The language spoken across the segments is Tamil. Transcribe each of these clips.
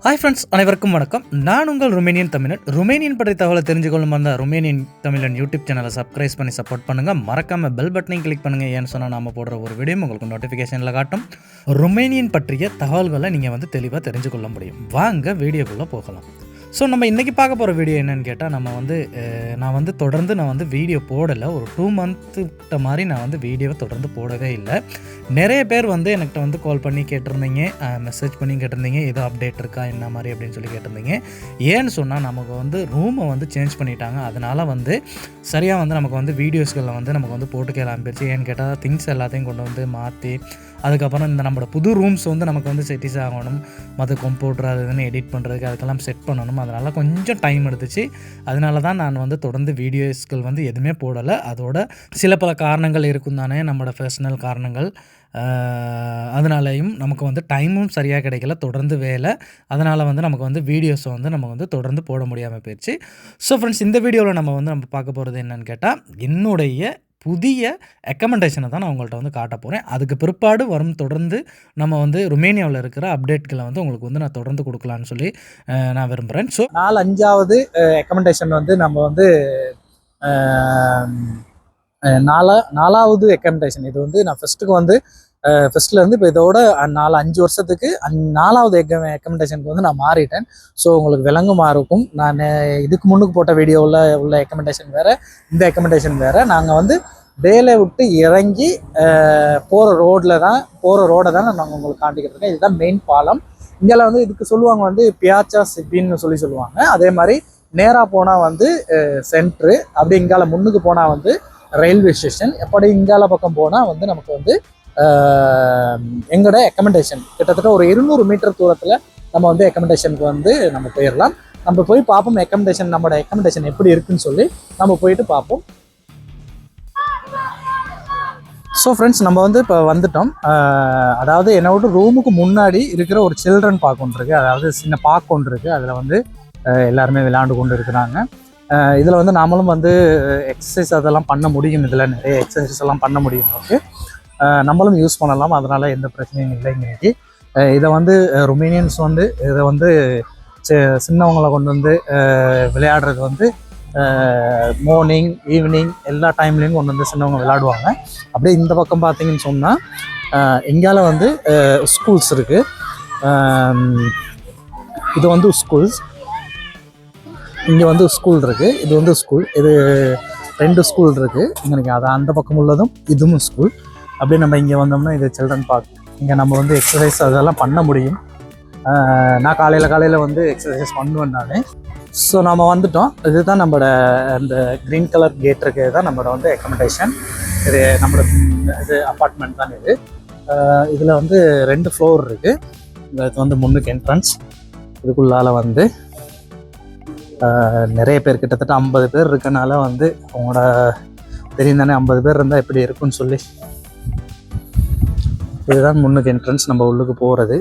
ஹாய் ஃப்ரெண்ட்ஸ், அனைவருக்கும் வணக்கம். நான் உங்கள் ருமேனியன் தமிழன். ருமேனியன் பற்றி தகவலை தெரிஞ்சுக்கொள்ளும் அந்த ருமேனியன் தமிழன் யூடியூப் சேனலை சப்ஸ்கிரைப் பண்ணி சப்போர்ட் பண்ணுங்கள். மறக்காமல் பெல் பட்டனையும் கிளிக் பண்ணுங்கள். ஏன்னு சொன்னால் நாம் போடுற ஒரு வீடியோ உங்களுக்கு நோட்டிஃபிகேஷனில் காட்டும். ருமேனியன் பற்றிய தகவல்களை நீங்கள் தெளிவாக தெரிஞ்சுக்கொள்ள முடியும். வாங்க வீடியோக்குள்ளே போகலாம். ஸோ நம்ம இன்றைக்கி பார்க்க போகிற வீடியோ என்னென்னு கேட்டால், நான் தொடர்ந்து வீடியோ போடலை. ஒரு 2 மந்த்து மாதிரி நான் வீடியோவை தொடர்ந்து போடவே இல்லை. நிறைய பேர் என்கிட்ட கால் பண்ணி கேட்டிருந்தீங்க, மெசேஜ் பண்ணி கேட்டிருந்தீங்க, ஏதோ அப்டேட் இருக்கா என்ன மாதிரி அப்படின்னு சொல்லி கேட்டிருந்தீங்க. ஏன்னு சொன்னால் நமக்கு ரூமை சேஞ்ச் பண்ணிட்டாங்க. அதனால் சரியாக நமக்கு வீடியோஸ்களில் நமக்கு போட்டு கேளாமல் போயிடுச்சு. ஏன்னு கேட்டால் திங்ஸ் எல்லாத்தையும் கொண்டு மாற்றி அதுக்கப்புறம் இந்த நம்மளோட புது ரூம்ஸ் நமக்கு செட்டிஸ் ஆகணும், மற்ற கம்ப்யூட்டர் அது இதுன்னு எடிட் பண்ணுறதுக்கு அதுக்கெல்லாம் செட் பண்ணணும். அதனால் கொஞ்சம் டைம் எடுத்துச்சு. அதனால தான் நான் தொடர்ந்து வீடியோஸ்கள் எதுவுமே போடலை. அதோட சில பல காரணங்கள் இருக்கும் தானே, நம்மளோட பர்சனல் காரணங்கள். அதனாலையும் நமக்கு டைமும் சரியாக கிடைக்கல, தொடர்ந்து வேலை. அதனால் நமக்கு வீடியோஸை நம்ம தொடர்ந்து போட முடியாமல் போயிடுச்சு. ஸோ ஃப்ரெண்ட்ஸ், இந்த வீடியோவில் நம்ம பார்க்க போகிறது என்னென்னு கேட்டால், என்னுடைய புதிய ரெக்கமெண்டேஷனை தான் நான் உங்கள்கிட்ட காட்ட போகிறேன். அதுக்கு பிற்பாடு வரும் தொடர்ந்து நம்ம ருமேனியாவில் இருக்கிற அப்டேட்களை உங்களுக்கு நான் தொடர்ந்து கொடுக்கலான்னு சொல்லி நான் விரும்புகிறேன். ஸோ 4-5வது ரெக்கமெண்டேஷன் நம்ம 4வது ரெக்கமெண்டேஷன். இது நான் ஃபஸ்ட்லேருந்து இப்போ இதோட 4-5 வருஷத்துக்கு 4வது ரெக்கமெண்டேஷனுக்கு நான் மாறிட்டேன். ஸோ உங்களுக்கு விளங்குமா இருக்கும். நான் இதுக்கு முன்னுக்கு போட்ட வீடியோவில் உள்ள ரெக்கமெண்டேஷன் வேறு, இந்த ரெக்கமெண்டேஷன் வேறு. நாங்கள் வேலை விட்டு இறங்கி போகிற ரோடை தான் நான் உங்களுக்கு காட்டிக்கிட்டு இருக்கேன். இதுதான் மெயின் பாலம். இங்கெல்லாம் இதுக்கு சொல்லுவாங்க பியாச்சா சிப்பின்னு சொல்லுவாங்க. அதே மாதிரி நேராக போனால் சென்ட்ரு, அப்படி இங்கால முன்னுக்கு போனால் ரயில்வே ஸ்டேஷன், எப்படி இங்கால பக்கம் போனால் நமக்கு எங்களோட ரெக்கமெண்டேஷன் கிட்டத்தட்ட ஒரு 200 மீட்டர் தூரத்தில் நம்ம ரெக்கமெண்டேஷனுக்கு நம்ம போயிடலாம். நம்ம போய் பார்ப்போம் நம்மளோட ரெக்கமெண்டேஷன் எப்படி இருக்குன்னு சொல்லி நம்ம போயிட்டு பார்ப்போம். ஸோ ஃப்ரெண்ட்ஸ், நம்ம இப்போ வந்துட்டோம். அதாவது என்னோட ரூமுக்கு முன்னாடி இருக்கிற ஒரு சில்ட்ரன் பார்க் ஒன்று இருக்குது, அதாவது சின்ன பார்க் ஒன்று இருக்குது. அதில் எல்லாருமே விளையாண்டு கொண்டு இருக்கிறாங்க. இதில் நாமளும் எக்ஸசைஸ் அதெல்லாம் பண்ண முடியும். இதில் நிறைய எக்ஸசைஸ் எல்லாம் பண்ண முடியும். ஓகே, நம்மளும் யூஸ் பண்ணலாம். அதனால் எந்த பிரச்சனையும் இல்லை. இன்னைக்கு இதை ருமேனியன்ஸ் இதை சின்னவங்களை கொண்டு விளையாடுறது மார்னிங் ஈவினிங் எல்லா டைம்லேயும் கொண்டு சின்னவங்க விளையாடுவாங்க. அப்படியே இந்த பக்கம் பார்த்தீங்கன்னு சொன்னால் எங்கால ஸ்கூல்ஸ் இருக்குது. இது ஸ்கூல்ஸ், இங்கே ஸ்கூல் இருக்குது. இது ஸ்கூல், இது 2 ஸ்கூல் இருக்குது இங்கே. அது அந்த பக்கம் உள்ளதும் இதுவும் ஸ்கூல். அப்படியே நம்ம இங்கே வந்தோம்னா இது சில்ட்ரன் பார்க். இங்கே நம்ம எக்ஸசைஸ் அதெல்லாம் பண்ண முடியும். நான் காலையில் எக்ஸசைஸ் பண்ணுவேன் நான். ஸோ நம்ம வந்துட்டோம். இதுதான் நம்மளோட அந்த க்ரீன் கலர் கேட் இருக்கிறது தான் நம்மளோட ரெக்கமெண்டேஷன். இது நம்மளோட இது அப்பார்ட்மெண்ட் தான். இதில் 2 ஃப்ளோர் இருக்குது. இது முன்னுக்கு என்ட்ரன்ஸ். இதுக்குள்ளால் நிறைய பேர், கிட்டத்தட்ட 50 பேர் இருக்கனால அவங்களோட தெரியும் தானே, 50 பேர் இருந்தால் எப்படி இருக்குன்னு சொல்லி. இதுதான் முன்னுக்கு என்ட்ரன்ஸ், நம்ம உள்ளுக்கு போகிறது.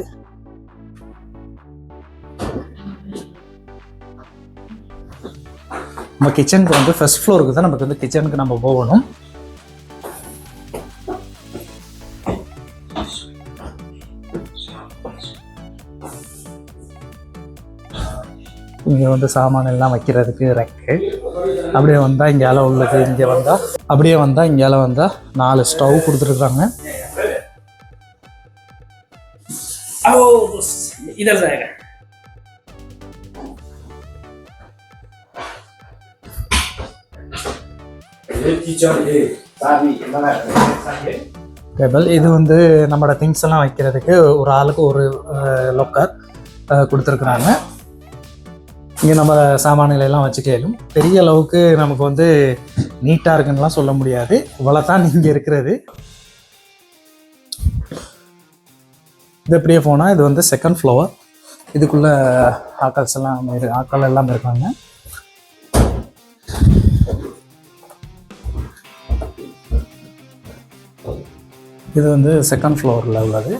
நம்ம கிச்சனுக்கு ஃபர்ஸ்ட் ஃப்ளோருக்கு தான் நமக்கு கிச்சனுக்கு நம்ம போகணும். இங்கே சாமான் எல்லாம் வைக்கிறதுக்கு ரெக்கு. அப்படியே வந்தால் இங்கேயால உள்ளது, அப்படியே வந்தால் இங்கேயால 4 ஸ்டவ் கொடுத்துருக்குறாங்க. इधर जाएगा. டேபிள். இது நம்மளோட திங்ஸ் எல்லாம் வைக்கிறதுக்கு ஒரு ஆளுக்கு ஒரு லொக்கர் கொடுத்துருக்குறாங்க. இங்கே நம்ம சாமான்களை எல்லாம் வச்சுக்கலும். பெரிய அளவுக்கு நமக்கு நீட்டாக இருக்குன்னுலாம் சொல்ல முடியாது. இவ்வளோ தான் இங்கே இருக்கிறது. இது எப்படியே போனால் இது செகண்ட் ஃப்ளோர். இதுக்குள்ளே ஆட்கள் எல்லாம் இருக்காங்க. இது செகண்ட் ஃப்ளோரில் உள்ளது.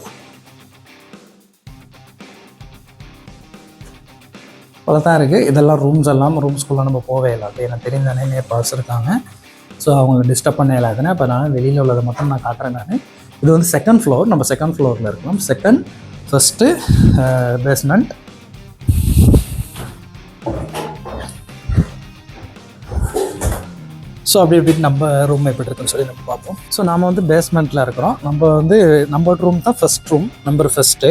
அவ்வளோதான் இருக்குது. இதெல்லாம் ரூம்ஸ்குள்ளே நம்ம போவே இல்லாது. எனக்கு தெரிந்தானே நேபாள்ஸ் இருக்காங்க. ஸோ அவங்க டிஸ்டர்ப் பண்ண இல்லாதுன்னு அப்போ நான் வெளியில் உள்ளதை மட்டும் நான் காட்டுறேன். நான் இது செகண்ட் ஃப்ளோர். நம்ம செகண்ட் ஃப்ளோரில் இருக்கலாம். ஃபஸ்ட்டு பேஸ்மெண்ட், ஸோ அப்படி இப்படி நம்ம ரூம் எப்படி இருக்குன்னு சொல்லி நம்ம பார்ப்போம். ஸோ நாம் வந்து பேஸ்மெண்ட்டில் இருக்கிறோம். நம்ம ரூம் தான் ஃபஸ்ட் ரூம், நம்பர் ஃபஸ்ட்டு.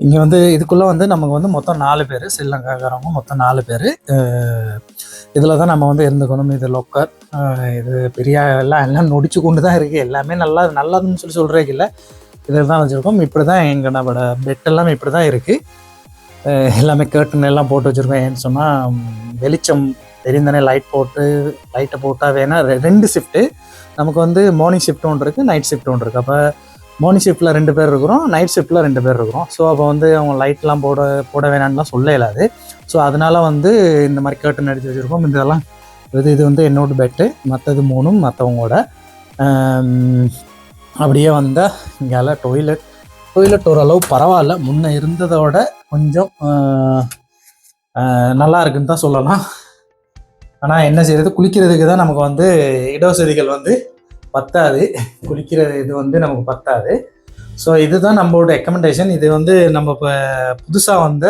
இங்கே வந்து இதுக்குள்ளே வந்து நமக்கு வந்து மொத்தம் 4 பேர், ஸ்ரீலங்காக்காரவங்க மொத்தம் 4 பேர். இதில் தான் நம்ம வந்து இருந்துக்கணும். இது லொக்கர், இது பெரிய எல்லாம் நொடிச்சு கொண்டு தான் இருக்குது. எல்லாமே நல்லதுன்னு சொல்கிறேன் இல்லை, இதில் தான் வச்சுருக்கோம். இப்படி தான் நம்மளோட பெட் எல்லாமே இப்படி தான் இருக்குது. எல்லாமே கர்டன் எல்லாம் போட்டு வச்சுருக்கோம். ஏன்னு சொன்னால் வெளிச்சம் தெரிந்தானே, லைட்டை போட்டால் வேணால் 2 ஷிஃப்ட்டு நமக்கு வந்து மார்னிங் ஷிஃப்ட் ஒன்று இருக்குது, நைட் ஷிஃப்ட் ஒன்று இருக்குது. அப்போ மார்னிங் ஷிஃப்ட்டில் 2 பேர் இருக்கிறோம், நைட் ஷிஃப்ட்டில் 2 பேர் இருக்கிறோம். ஸோ அப்போ வந்து அவங்க லைட்லாம் போட வேணான்லாம் சொல்ல இயலாது. ஸோ அதனால் வந்து இந்த மாதிரி கர்டன் அடித்து வச்சுருக்கோம். இதெல்லாம் இது வந்து என்னோட பெட்டு, மற்றது 3 மற்றவங்களோட. அப்படியே வந்தால் இங்கே டொய்லெட் ஓரளவு பரவாயில்ல, முன்னே இருந்ததோட கொஞ்சம் நல்லா இருக்குன்னு தான் சொல்லலாம். ஆனால் என்ன செய்கிறது, குளிக்கிறதுக்கு தான் நமக்கு வந்து இடவசதிகள் வந்து பத்தாது, குளிக்கிற இது வந்து நமக்கு பத்தாது. ஸோ இதுதான் நம்மளோட அக்கமெண்டேஷன். இது வந்து நம்ம இப்போ புதுசாக வந்த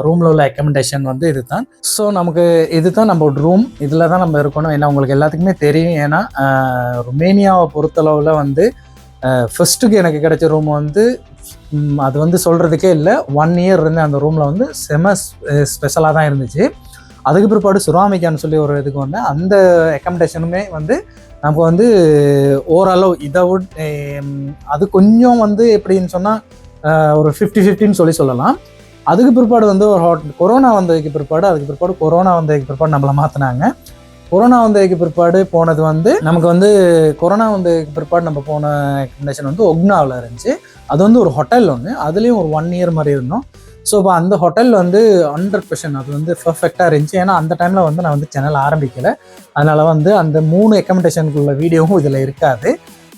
ரூமில் உள்ள அக்கமெண்டேஷன் வந்து இது தான். ஸோ நமக்கு இது தான் நம்மளோட ரூம், இதில் தான் நம்ம இருக்கணும். ஏன்னா உங்களுக்கு எல்லாத்துக்குமே தெரியும். ஏன்னா ருமேனியாவை பொறுத்தளவில் வந்து ஃபஸ்ட்டுக்கு எனக்கு கிடைச்ச ரூம் வந்து அது வந்து சொல்கிறதுக்கே இல்லை. 1 இயர் இருந்து அந்த ரூமில் வந்து ஸ்பெஷலாக தான் இருந்துச்சு. அதுக்கு பிற்பாடு சுராமிக்கான்னு சொல்லி ஒரு இதுக்கு வந்தேன். அந்த அக்கமெண்டேஷனுமே வந்து நமக்கு வந்து ஓரளவு இதை அது கொஞ்சம் வந்து எப்படின்னு சொன்னால் ஒரு 50-50ன்னு சொல்லலாம். அதுக்கு பிற்பாடு வந்து ஒரு கொரோனா வந்ததுக்கு பிற்பாடு நம்மளை மாற்றினாங்க. கொரோனா வந்ததுக்கு பிற்பாடு போனது வந்து நமக்கு வந்து கொரோனா வந்ததுக்கு பிற்பாடு நம்ம போன அக்கமெண்டேஷன் வந்து ஒக்னாவில் இருந்துச்சு. அது வந்து ஒரு ஹோட்டல் ஒன்று, அதுலேயும் ஒரு 1 இயர் மாதிரி இருந்தோம். ஸோ இப்போ அந்த ஹோட்டல் வந்து 100% அது வந்து பர்ஃபெக்டாக இருந்துச்சு. ஏன்னா அந்த டைமில் வந்து நான் வந்து சேனல் ஆரம்பிக்கலை, அதனால் வந்து அந்த 3 அக்கமெண்டேஷனுக்குள்ள வீடியோவும் இதில் இருக்காது.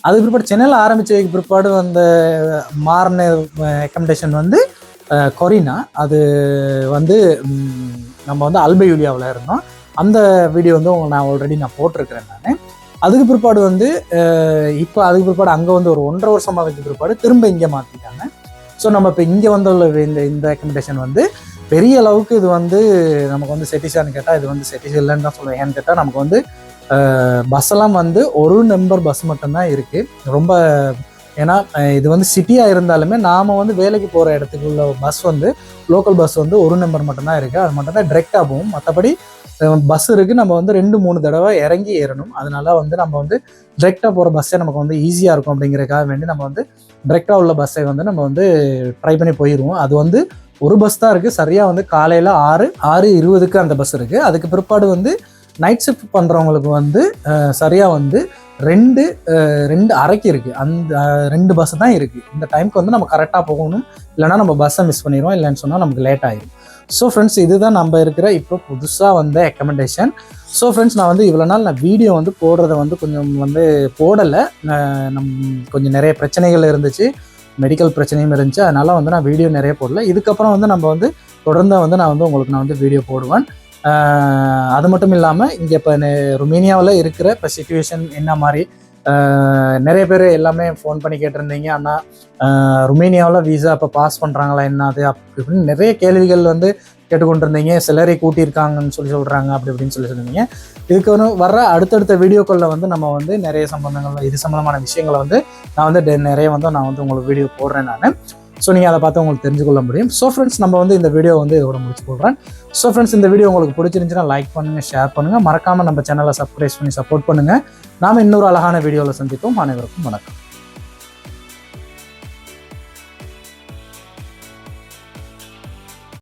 அதுக்கு பிற்பாடு சேனல் ஆரம்பித்ததுக்கு பிற்பாடு வந்த மாறின அக்கமெண்டேஷன் வந்து கொரினா. அது வந்து நம்ம வந்து அல்பயூலியாவில் இருந்தோம். அந்த வீடியோ வந்து நான் ஆல்ரெடி போட்டிருக்கிறேன் நான். அதுக்கு பிற்பாடு வந்து அதுக்கு பிற்பாடு அங்கே வந்து ஒரு 1.5 வருஷம் அதுக்கு பிற்பாடு திரும்ப இங்கே மாற்றிட்டாங்க. ஸோ நம்ம இப்போ இங்கே வந்துள்ள இந்த அக்கமெண்டேஷன் வந்து பெரிய அளவுக்கு இது வந்து நமக்கு வந்து செட்டிஸான்னு கேட்டால் இது வந்து செட்டிஸ் இல்லைன்னு தான் சொல்லுவேன். ஏன்னு கேட்டால் நமக்கு வந்து பஸ்ஸெல்லாம் வந்து ஒரு நம்பர் பஸ் மட்டும்தான் இருக்குது. ரொம்ப ஏன்னா இது வந்து சிட்டியாக இருந்தாலுமே நாம் வந்து வேலைக்கு போகிற இடத்துக்குள்ள பஸ் வந்து லோக்கல் பஸ் வந்து ஒரு நம்பர் மட்டும்தான் இருக்குது. அது மட்டும் தான் டிரெக்டாக போகும். மற்றபடி பஸ் இருக்குது, நம்ம வந்து 2-3 தடவை இறங்கி ஏறணும். அதனால வந்து நம்ம வந்து டிரெக்டாக போகிற பஸ்ஸே நமக்கு வந்து ஈஸியாக இருக்கும். அப்படிங்கிறதுக்காக வேண்டி நம்ம வந்து டிரெக்டாக உள்ள பஸ்ஸை வந்து நம்ம வந்து ட்ரை பண்ணி போயிடுவோம். அது வந்து ஒரு பஸ் தான் இருக்குது. சரியாக வந்து காலையில் 6:20க்கு அந்த பஸ் இருக்குது. அதுக்கு பிற்பாடு வந்து நைட் ஷிஃப்ட் பண்ணுறவங்களுக்கு வந்து சரியாக வந்து 2:30க்கு இருக்குது. அந்த 2 பஸ் தான் இருக்குது. இந்த டைமுக்கு வந்து நம்ம கரெக்டாக போகணும், இல்லைனா நம்ம பஸ்ஸை மிஸ் பண்ணிடுவோம். இல்லைன்னு சொன்னால் நமக்கு லேட் ஆகிடும். ஸோ ஃப்ரெண்ட்ஸ், இதுதான் நம்ம இருக்கிற இப்போ புதுசாக வந்த அக்கமெண்டேஷன். ஸோ ஃப்ரெண்ட்ஸ், நான் வந்து இவ்வளோ நாள் வீடியோ வந்து போடுறத வந்து கொஞ்சம் வந்து போடலை. கொஞ்சம் நிறைய பிரச்சனைகள் இருந்துச்சு, மெடிக்கல் பிரச்சனையும் இருந்துச்சு. அதனால் வந்து நான் வீடியோ நிறைய போடல. இதுக்கப்புறம் வந்து நம்ம வந்து தொடர்ந்து வந்து நான் வந்து வீடியோ போடுவேன். அது மட்டும் இல்லாமல் இங்கே இப்போ ருமேனியாவில் இருக்கிற இப்போ சிச்சுவேஷன் என்ன மாதிரி நிறைய பேர் எல்லாமே ஃபோன் பண்ணி கேட்டிருந்தீங்க. ஆனால் ருமேனியாவில் வீசா இப்போ பாஸ் பண்ணுறாங்களா என்னது அப்படின்னு நிறைய கேள்விகள் வந்து கேட்டுக்கொண்டிருந்தீங்க. சிலரை கூட்டியிருக்காங்கன்னு சொல்கிறாங்க அப்படி இப்படின்னு சொல்லியிருந்தீங்க. இதுக்கு வந்து வர்ற அடுத்தடுத்த வீடியோக்களில் வந்து நம்ம வந்து நிறைய சம்பந்தங்கள் இது சம்மந்தமான விஷயங்களை வந்து நான் வந்து நிறைய வந்து உங்களுக்கு வீடியோ போடுறேன் நான். ஸோ நீங்கள் அதை பார்த்து உங்களுக்கு தெரிஞ்சுக்கொள்ள முடியும். ஸோ ஃப்ரெண்ட்ஸ், நம்ம வந்து இந்த வீடியோ வந்து இதோட முடிச்சு போடுறேன். ஸோ ஃப்ரெண்ட்ஸ், இந்த வீடியோ உங்களுக்கு பிடிச்சிருந்துச்சுன்னா லைக் பண்ணுங்கள், ஷேர் பண்ணுங்கள், மறக்காமல் நம்ம சேனலை சப்ஸ்கிரைப் பண்ணி சப்போர்ட் பண்ணுங்கள். நாம் இன்னொரு அழகான வீடியோவில் சந்திப்போம். அனைவருக்கும் வணக்கம்.